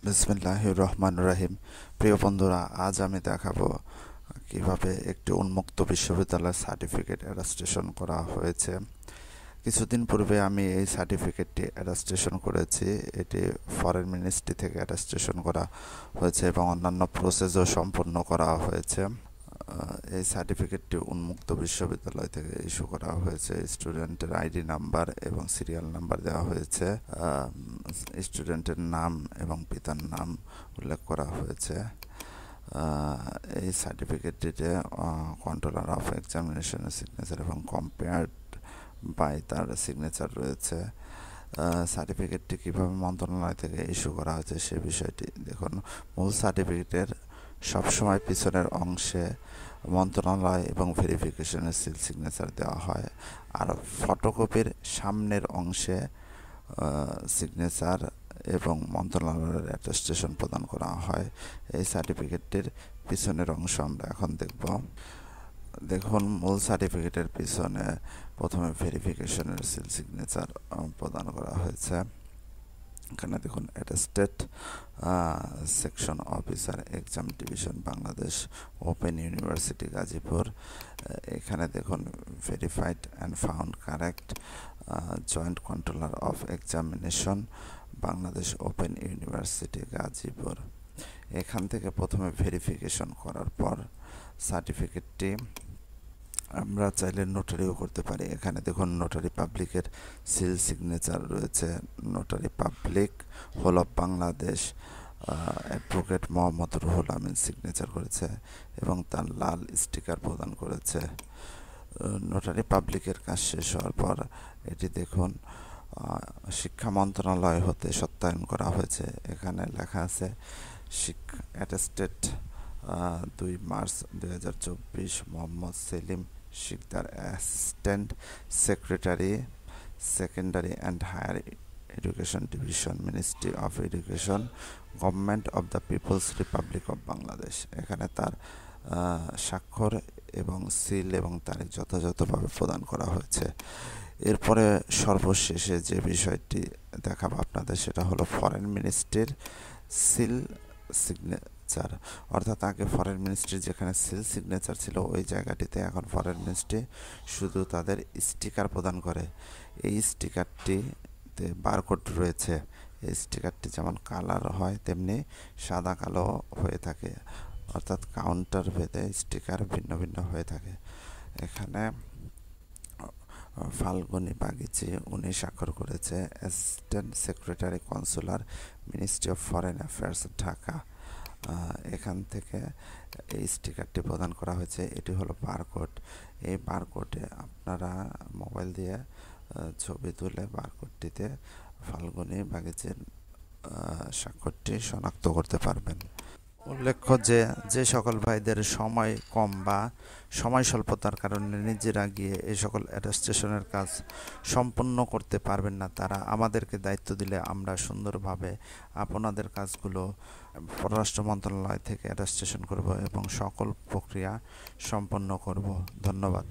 বিসমিল্লাহির রহমানির রহিম। প্রিয় বন্ধুরা, আজ আমি দেখাবো কিভাবে একটি উন্মুক্ত বিশ্ববিদ্যালয়ের সার্টিফিকেট অ্যাটাস্টেশন করা হয়েছে। কিছুদিন পূর্বে আমি এই সার্টিফিকেটটি অ্যাটাস্টেশন করেছি। এটি ফরেন মিনিস্ট্রি থেকে অ্যাটাস্টেশন করা হয়েছে এবং অন্যান্য প্রসেসও সম্পন্ন করা হয়েছে। এই সার্টিফিকেটটি উন্মুক্ত বিশ্ববিদ্যালয় থেকে ইস্যু করা হয়েছে। স্টুডেন্টের আইডি নাম্বার এবং সিরিয়াল নাম্বার দেওয়া হয়েছে। স্টুডেন্টের নাম এবং পিতার নাম উল্লেখ করা হয়েছে। এই সার্টিফিকেটটিতে কন্ট্রোলার অফ এক্সামিনেশনের সিগনেচার এবং কম্পেয়ার্ড বাই তার সিগনেচার রয়েছে। সার্টিফিকেটটি কীভাবে মন্ত্রণালয় থেকে ইস্যু করা হয়েছে সে বিষয়টি দেখুন। মূল সার্টিফিকেটের সবসময় পিছনের অংশে মন্ত্রণালয় এবং ভেরিফিকেশনের সিল সিগনেচার দেওয়া হয়, আর ফটোকপির সামনের অংশে সিগনেচার এবং মন্ত্রণালয়ের অ্যাটেস্টেশন প্রদান করা হয়। এই সার্টিফিকেটটির পিছনের অংশ আমরা এখন দেখব। দেখুন, মূল সার্টিফিকেটের পিছনে প্রথমে ভেরিফিকেশনের সিল সিগনেচার প্রদান করা হয়েছে। এখানে দেখুন, attested section officer exam division Bangladesh open university Gazipur. এখানে দেখুন, verified and found correct joint controller of examination Bangladesh open university Gazipur. এখান থেকে প্রথমে ভেরিফিকেশন করার পর সার্টিফিকেটটি আমরা চাইলে নোটারিও করতে পারি। এখানে দেখুন, নোটারি পাবলিকের সিল সিগনেচার রয়েছে। Notary public whole of Bangladesh advocate Mohammad Ruhul Amin signature করেছে এবং তার লাল স্টিকার প্রদান করেছে। নোটারি পাবলিকের কাজ শেষ হওয়ার পর এটি দেখুন, শিক্ষা মন্ত্রণালয় হতে সত্যায়ন করা হয়েছে। এখানে লেখা আছে attested 2 March 2024 Mohammad Selim Sikder, assistant secretary secondary and higher education division, ministry of education, government of the people's republic of Bangladesh. এখানে তার স্বাক্ষর এবং সিল এবং তারিখ যথাযথভাবে প্রদান করা হয়েছে। এরপরে সর্বশেষে যে বিষয়টি দেখাবো আপনাদের সেটা হলো ফরেন মিনিস্ট্রির সিল সিগনেচার। অর্থাৎ আগে ফরেন মিনিস্ট্রি যেখানে সিল সিগনেচার ছিল ওই জায়গাটিতে এখন ফরেন মিনিস্ট্রি শুধু তাদের স্টিকার প্রদান করে। এই স্টিকারটিতে বারকোড রয়েছে। এই স্টিকারটি যেমন কালার হয় তেমনি সাদা কালো হয়ে থাকে, অর্থাৎ কাউন্টার ভেদে স্টিকার ভিন্ন ভিন্ন হয়ে থাকে। এখানে ফাল্গুনি বাগিচি উনি স্বাক্ষর করেছে, assistant secretary consular, ministry of foreign affairs, Dhaka. এখান থেকে এই স্টিকারটি প্রদান করা হয়েছে। এটি হলো বারকোড। এই বারকোডে আপনারা মোবাইল দিয়ে ছবি তুলে বারকোডটিতে ফাল্গুনি বাগিচির স্বাক্ষরটি শনাক্ত করতে পারবেন। উল্লেখ্য যে সকল ভাইদের সময় কম বা সময় স্বল্পতার কারণে নিজেরা গিয়ে এই সকল অ্যাটাস্টেশনের কাজ সম্পন্ন করতে পারবেন না, তারা আমাদেরকে দায়িত্ব দিলে আমরা সুন্দরভাবে আপনাদের কাজগুলো পররাষ্ট্র মন্ত্রণালয় থেকে অ্যাটাস্টেশন করব এবং সকল প্রক্রিয়া সম্পন্ন করব। ধন্যবাদ।